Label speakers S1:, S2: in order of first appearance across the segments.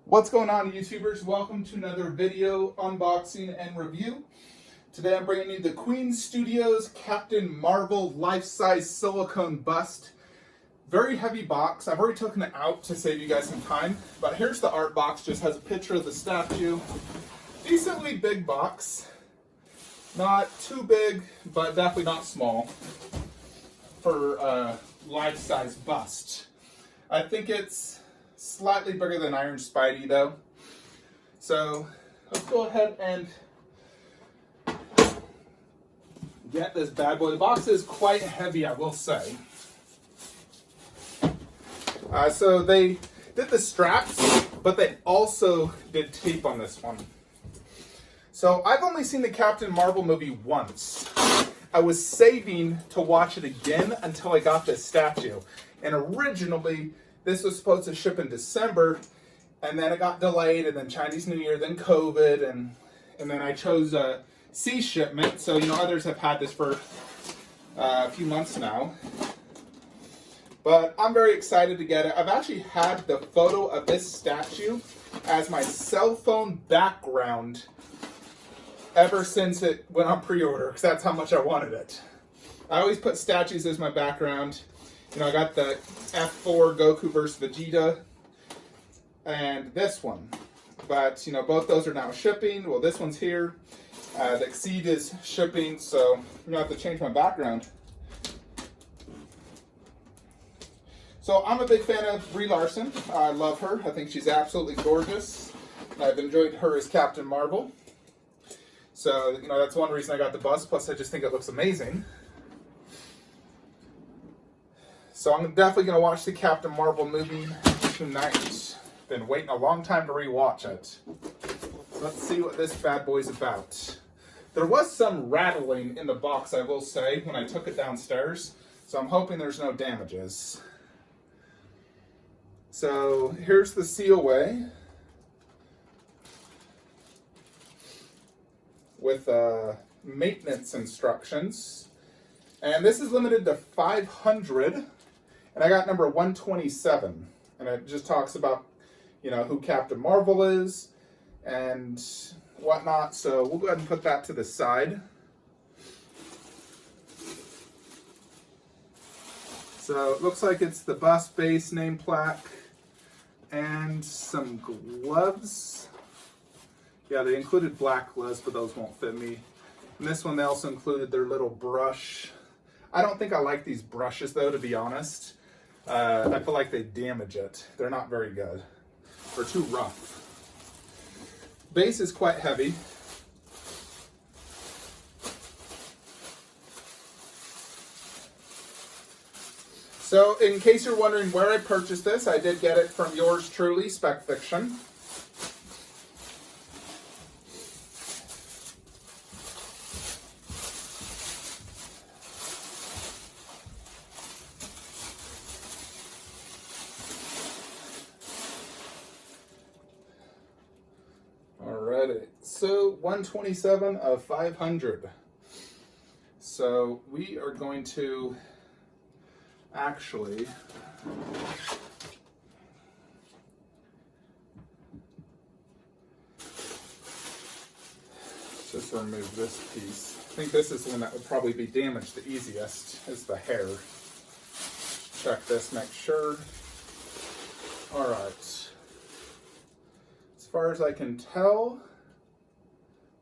S1: What's going on, YouTubers? Welcome to another video unboxing and review. Today I'm bringing you the Queen Studios Captain Marvel life-size silicone bust. Very heavy box. I've already taken it out to save you guys some time, but here's the art box. Just has a picture of the statue. Decently big box. Not too big, but definitely not small for a life-size bust. I think it's slightly bigger than Iron Spidey though. So let's go ahead and get this bad boy. The box is quite heavy, I will say. So they did the straps, but they also did tape on this one. So I've only seen the Captain Marvel movie once. I was saving to watch it again until I got this statue. And originally, this was supposed to ship in December, and then it got delayed, and then Chinese New Year, then COVID, and then I chose a sea shipment. So, others have had this for a few months now. But I'm very excited to get it. I've actually had the photo of this statue as my cell phone background ever since it went on pre-order, because that's how much I wanted it. I always put statues as my background. I got the F4 Goku vs. Vegeta and this one. But, both those are now shipping. Well, this one's here. The Exceed is shipping, so I'm going to have to change my background. So I'm a big fan of Brie Larson. I love her. I think she's absolutely gorgeous. I've enjoyed her as Captain Marvel. So, that's one reason I got the bust. Plus, I just think it looks amazing. So I'm definitely going to watch the Captain Marvel movie tonight. Been waiting a long time to rewatch it. So let's see what this bad boy's about. There was some rattling in the box, I will say, when I took it downstairs. So I'm hoping there's no damages. So here's the seal-away with maintenance instructions. And this is limited to 500. And I got number 127, and it just talks about, who Captain Marvel is and whatnot. So we'll go ahead and put that to the side. So it looks like it's the bust base name plaque and some gloves. Yeah, they included black gloves, but those won't fit me. And this one, they also included their little brush. I don't think I like these brushes, though, to be honest. I feel like they damage it. They're not very good. They're too rough. Base is quite heavy. So, in case you're wondering where I purchased this, I did get it from yours truly, Spec Fiction. Alrighty, so 127 of 500. So we are going to actually just remove this piece. I think this is the one that would probably be damaged the easiest, is the hair. Check this, make sure. Alright. As far as I can tell,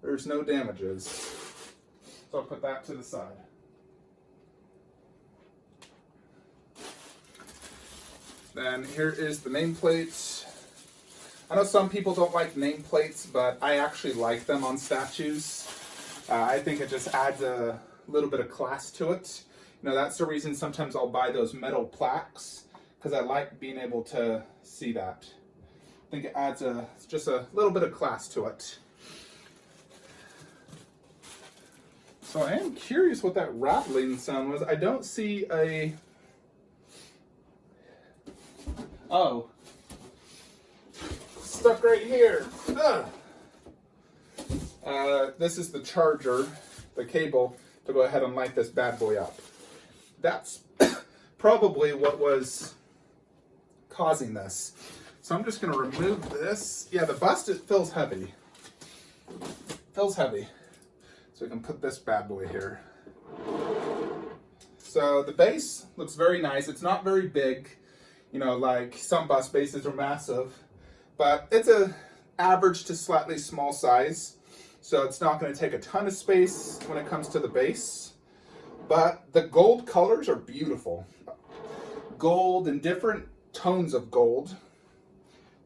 S1: there's no damages. So I'll put that to the side. Then here is the nameplate. I know some people don't like nameplates, but I actually like them on statues. I think it just adds a little bit of class to it. That's the reason sometimes I'll buy those metal plaques, because I like being able to see that. I think it adds just a little bit of class to it. So I am curious what that rattling sound was. I don't see a... Oh. Stuck right here. This is the charger, the cable, to go ahead and light this bad boy up. That's probably what was causing this. So I'm just gonna remove this. Yeah, the bust, it feels heavy. Feels heavy. So we can put this bad boy here. So the base looks very nice. It's not very big, you know, like some bust bases are massive, but it's a average to slightly small size. So it's not going to take a ton of space when it comes to the base, but the gold colors are beautiful. Gold and different tones of gold.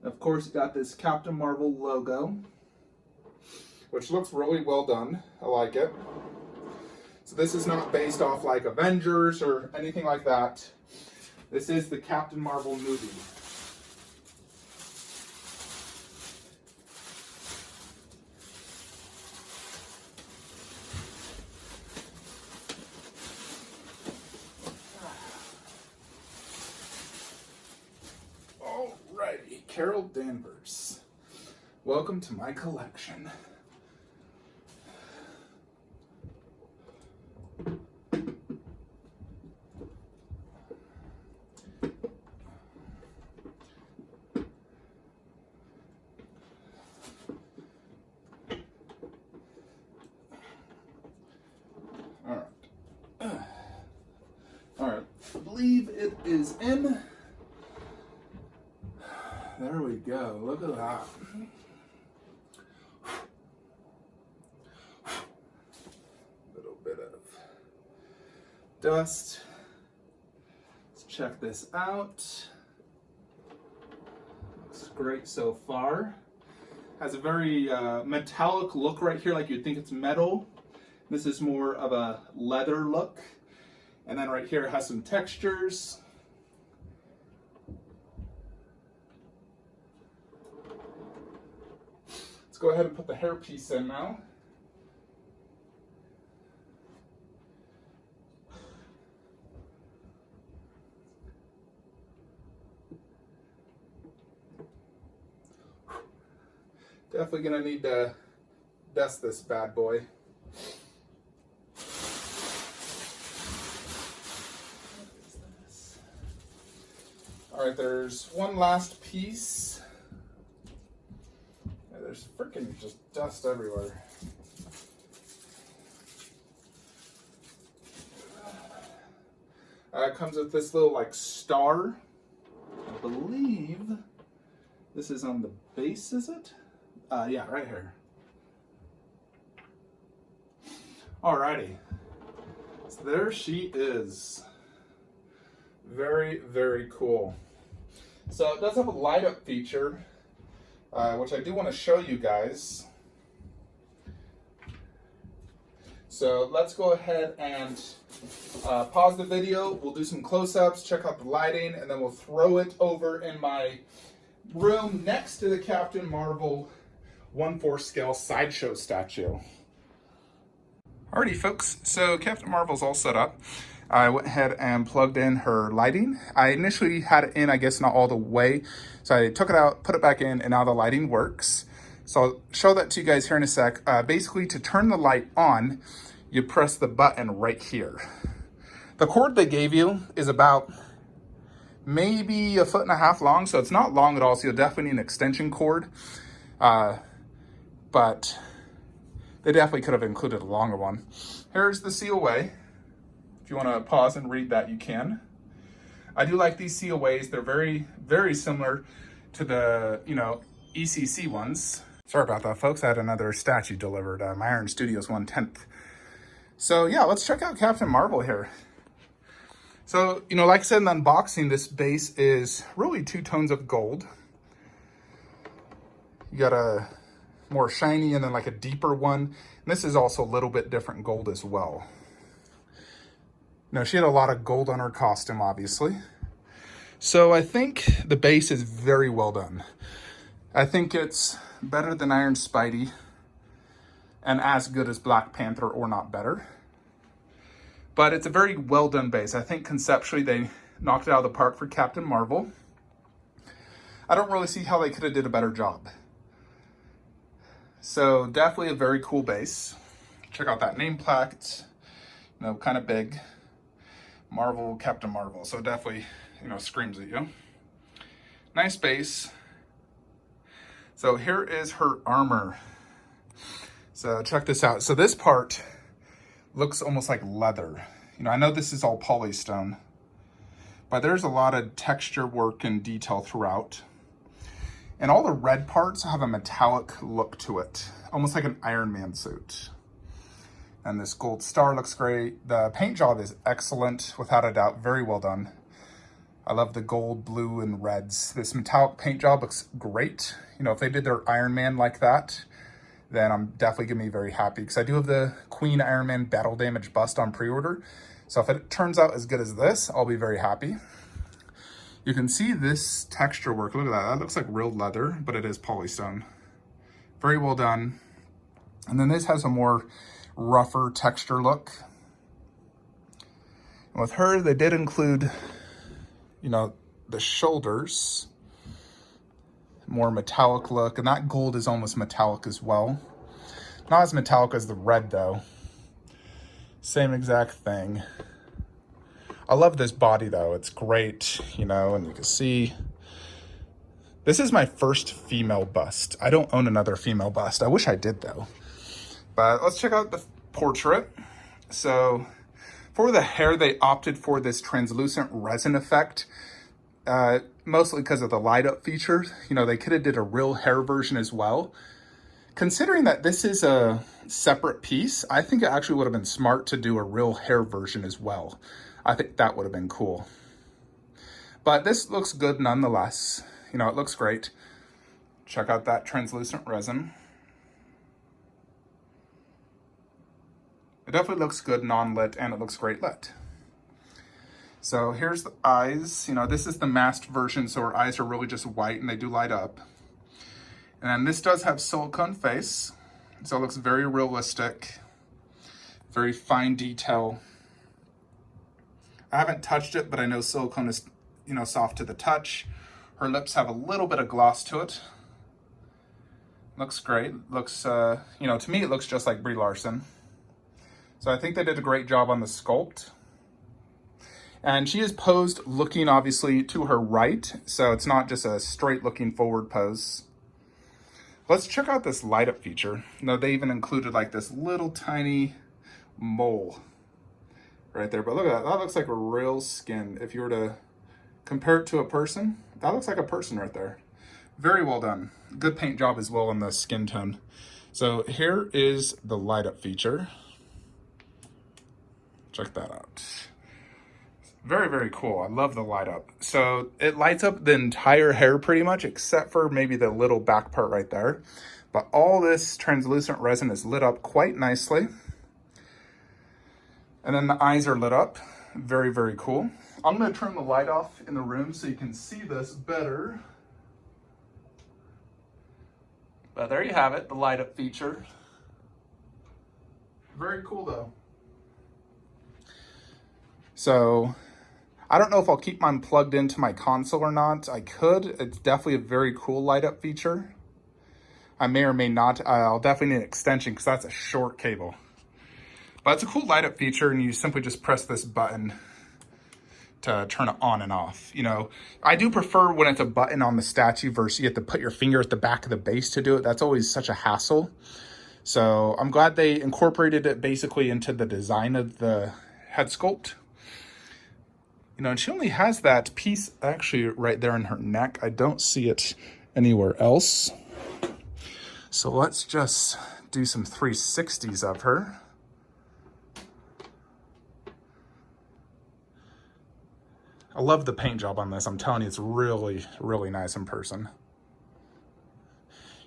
S1: Of course, you got this Captain Marvel logo, which looks really well done. I like it. So this is not based off like Avengers or anything like that. This is the Captain Marvel movie. Alrighty, Carol Danvers. Welcome to my collection. Alright, I believe it is in. There we go, look at that. Little bit of dust. Let's check this out. Looks great so far. Has a very metallic look right here, like you'd think it's metal. This is more of a leather look. And then right here it has some textures. Let's go ahead and put the hairpiece in now. Definitely gonna need to dust this bad boy. All right, there's one last piece. Yeah, there's freaking just dust everywhere. It comes with this little like star. I believe this is on the base, is it? Yeah, right here. Alrighty. So there she is. Very, very cool. So it does have a light up feature, which I do want to show you guys. So let's go ahead and pause the video. We'll do some close-ups, check out the lighting, and then we'll throw it over in my room next to the Captain Marvel 1/4 scale sideshow statue. Alrighty folks, so Captain Marvel's all set up. I went ahead and plugged in her lighting. I initially had it in, I guess not all the way. So I took it out, put it back in, and now the lighting works. So I'll show that to you guys here in a sec. Basically, to turn the light on, you press the button right here. The cord they gave you is about maybe 1.5 feet long, so it's not long at all, so you'll definitely need an extension cord. But they definitely could have included a longer one. Here's the COA. If you want to pause and read that, you can. I do like these COAs. They're very, very similar to the, ECC ones. Sorry about that, folks. I had another statue delivered. My Iron Studios 1/10. So yeah, let's check out Captain Marvel here. So, like I said in the unboxing, this base is really 2 tones of gold. You got a more shiny and then like a deeper one. And this is also a little bit different gold as well. Now, she had a lot of gold on her costume, obviously. So I think the base is very well done. I think it's better than Iron Spidey and as good as Black Panther, or not better. But it's a very well done base. I think conceptually they knocked it out of the park for Captain Marvel. I don't really see how they could have did a better job. So definitely a very cool base. Check out that name plaque. It's, kind of big. Marvel, Captain Marvel. So definitely, screams at you. Nice base. So here is her armor. So check this out. So this part looks almost like leather. You know, I know this is all polystone, but there's a lot of texture work and detail throughout. And all the red parts have a metallic look to it, almost like an Iron Man suit. And this gold star looks great. The paint job is excellent, without a doubt, very well done. I love the gold, blue, and reds. This metallic paint job looks great. You know, if they did their Iron Man like that, then I'm definitely gonna be very happy, because I do have the Queen Iron Man Battle Damage bust on pre-order. So if it turns out as good as this, I'll be very happy. You can see this texture work. Look at that. That looks like real leather, but it is polystone. Very well done. And then this has a more rougher texture look. And with her, they did include, you know, the shoulders, more metallic look, and that gold is almost metallic as well. Not as metallic as the red though. Same exact thing. I love this body though, it's great, you know, and you can see, this is my first female bust. I don't own another female bust. I wish I did though. But let's check out the portrait. So for the hair, they opted for this translucent resin effect, mostly because of the light up feature. You know, they could have did a real hair version as well. Considering that this is a separate piece, I think it actually would have been smart to do a real hair version as well. I think that would have been cool. But this looks good nonetheless. You know, it looks great. Check out that translucent resin. It definitely looks good non-lit, and it looks great lit. So here's the eyes. You know, this is the masked version, so her eyes are really just white and they do light up. And then this does have silicone face, so it looks very realistic, very fine detail. I haven't touched it, but I know silicone is, you know, soft to the touch. Her lips have a little bit of gloss to it. Looks great. Looks, you know, to me it looks just like Brie Larson. So I think they did a great job on the sculpt. And she is posed looking obviously to her right, so it's not just a straight looking forward pose. Let's check out this light up feature. Now they even included like this little tiny mole right there, but look at that. That looks like a real skin. If you were to compare it to a person, that looks like a person right there. Very well done. Good paint job as well on the skin tone. So here is the light up feature. Check that out. Very, very cool. I love the light up. So it lights up the entire hair pretty much, except for maybe the little back part right there. But all this translucent resin is lit up quite nicely. And then the eyes are lit up. Very, very cool. I'm gonna turn the light off in the room so you can see this better. But there you have it, the light up feature. Very cool though. So I don't know if I'll keep mine plugged into my console or not. I could. It's definitely a very cool light up feature. I may or may not. I'll definitely need an extension because that's a short cable. But it's a cool light up feature, and you simply just press this button to turn it on and off. You know, I do prefer when it's a button on the statue versus you have to put your finger at the back of the base to do it. That's always such a hassle. So I'm glad they incorporated it basically into the design of the head sculpt. You know, and she only has that piece actually right there in her neck. I don't see it anywhere else. So let's just do some 360s of her. I love the paint job on this. I'm telling you, it's really, really nice in person.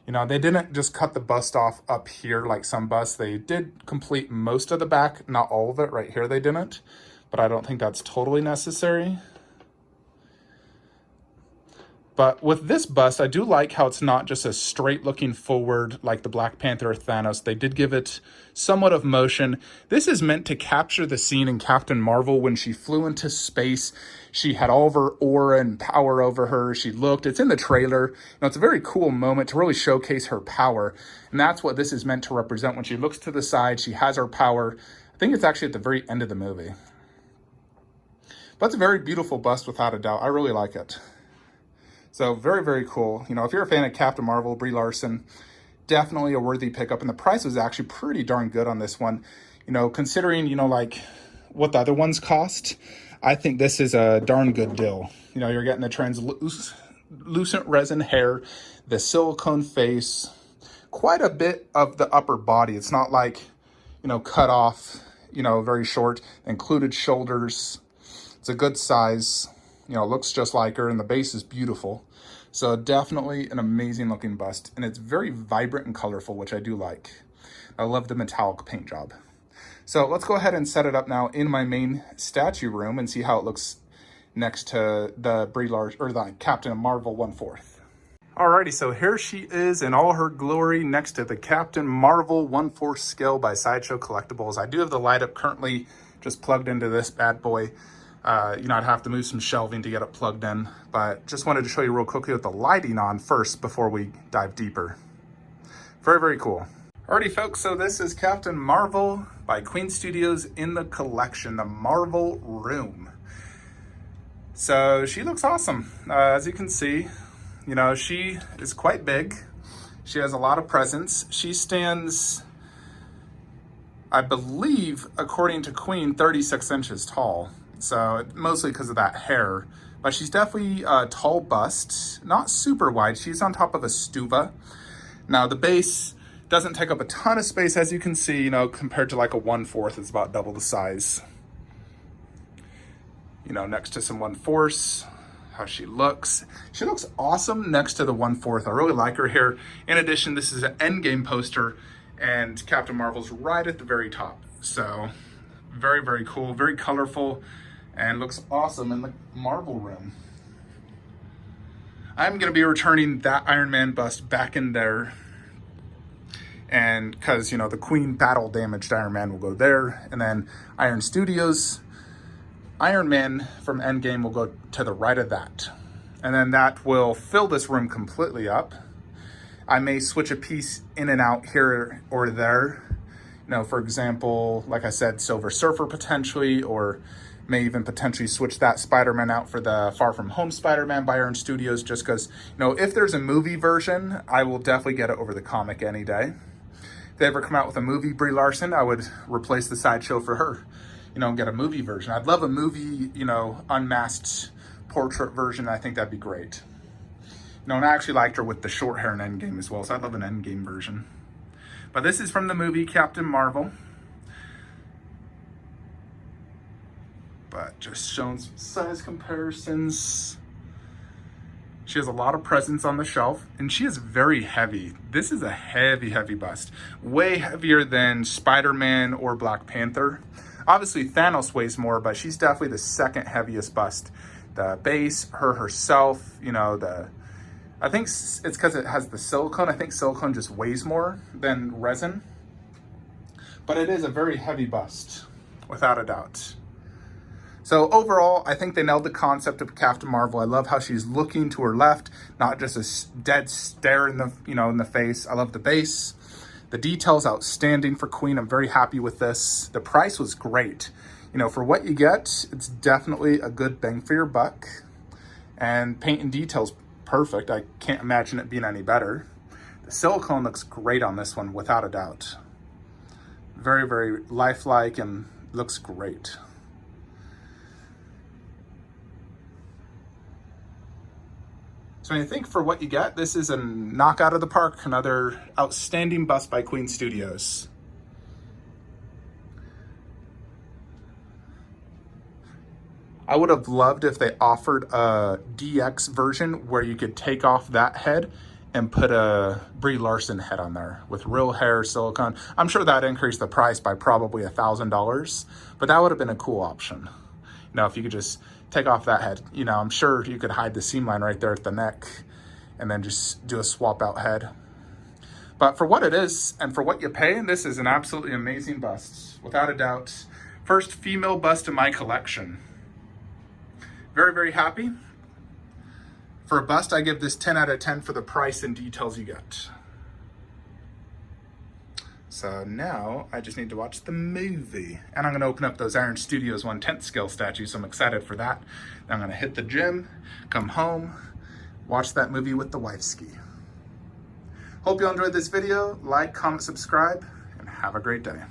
S1: You know, they didn't just cut the bust off up here like some busts. They did complete most of the back, not all of it. Right here they didn't, but I don't think that's totally necessary. But with this bust, I do like how it's not just a straight looking forward like the Black Panther or Thanos. They did give it somewhat of motion. This is meant to capture the scene in Captain Marvel when she flew into space. She had all of her aura and power over her. She looked, it's in the trailer. You know, it's a very cool moment to really showcase her power. And that's what this is meant to represent. When she looks to the side, she has her power. I think it's actually at the very end of the movie. But it's a very beautiful bust without a doubt. I really like it. So very, very cool. You know, if you're a fan of Captain Marvel, Brie Larson, definitely a worthy pickup. And the price was actually pretty darn good on this one. You know, considering, you know, like what the other ones cost, I think this is a darn good deal. You know, you're getting the translucent resin hair, the silicone face, quite a bit of the upper body. It's not like, you know, cut off, you know, very short. Included shoulders. It's a good size. You know, looks just like her, and the base is beautiful. So definitely an amazing looking bust, and it's very vibrant and colorful, which I do like. I love the metallic paint job. So let's go ahead and set it up now in my main statue room and see how it looks next to the Brie Larson, or the Captain Marvel 1/4. Alrighty, so here she is in all her glory next to the Captain Marvel 1/4 scale by Sideshow Collectibles. I do have the light up currently just plugged into this bad boy. You know, I'd have to move some shelving to get it plugged in, but just wanted to show you real quickly with the lighting on first before we dive deeper. Very, very cool. Alrighty, folks, so this is Captain Marvel by Queen Studios in the collection, the Marvel Room. So she looks awesome. As you can see, you know, she is quite big. She has a lot of presence. She stands, I believe, according to Queen, 36 inches tall. So mostly because of that hair, but she's definitely a tall bust, not super wide. She's on top of a stuva. Now the base doesn't take up a ton of space, as you can see, you know, compared to like a 1/4, it's about double the size. You know, next to some 1/4, how she looks. She looks awesome next to the 1/4. I really like her here. In addition, this is an Endgame poster, and Captain Marvel's right at the very top. So very, very cool, very colorful, and looks awesome in the Marvel Room. I'm going to be returning that Iron Man bust back in there, and because, you know, the Queen battle damaged Iron Man will go there, and then Iron Studios Iron Man from Endgame will go to the right of that, and then that will fill this room completely up. I may switch a piece in and out here or there. You know, for example, like I said, Silver Surfer potentially, or may even potentially switch that Spider-Man out for the Far From Home Spider-Man by Iron Studios, just because, you know, if there's a movie version, I will definitely get it over the comic any day. If they ever come out with a movie Brie Larson, I would replace the Sideshow for her, you know, and get a movie version. I'd love a movie, you know, unmasked portrait version. I think that'd be great. You know, and I actually liked her with the short hair in Endgame as well, so I'd love an Endgame version. But this is from the movie Captain Marvel. But just showing some size comparisons. She has a lot of presence on the shelf, and she is very heavy. This is a heavy, heavy bust. Way heavier than Spider-Man or Black Panther. Obviously, Thanos weighs more, but she's definitely the second heaviest bust. The base, her herself, you know, I think it's because it has the silicone. I think silicone just weighs more than resin. But it is a very heavy bust, without a doubt. So overall, I think they nailed the concept of Captain Marvel. I love how she's looking to her left, not just a dead stare in the, you know, in the face. I love the base. The detail's outstanding for Queen. I'm very happy with this. The price was great. You know, for what you get, it's definitely a good bang for your buck. And paint and detail's perfect. I can't imagine it being any better. The silicone looks great on this one, without a doubt. Very, very lifelike and looks great. So I think for what you get, this is a knockout of the park, another outstanding bust by Queen Studios. I would have loved if they offered a DX version where you could take off that head and put a Brie Larson head on there with real hair, silicone. I'm sure that increased the price by probably $1,000, but that would have been a cool option. You know, if you could just take off that head, you know, I'm sure you could hide the seam line right there at the neck and then just do a swap out head. But for what it is and for what you pay, this is an absolutely amazing bust, without a doubt. First female bust in my collection. Very, very happy. For a bust, I give this 10 out of 10 for the price and details you get. So now I just need to watch the movie. And I'm gonna open up those Iron Studios 1/10 scale statues, so I'm excited for that. Then I'm gonna hit the gym, come home, Watch that movie with the wifeski. Hope you enjoyed this video. Like, comment, subscribe, and have a great day.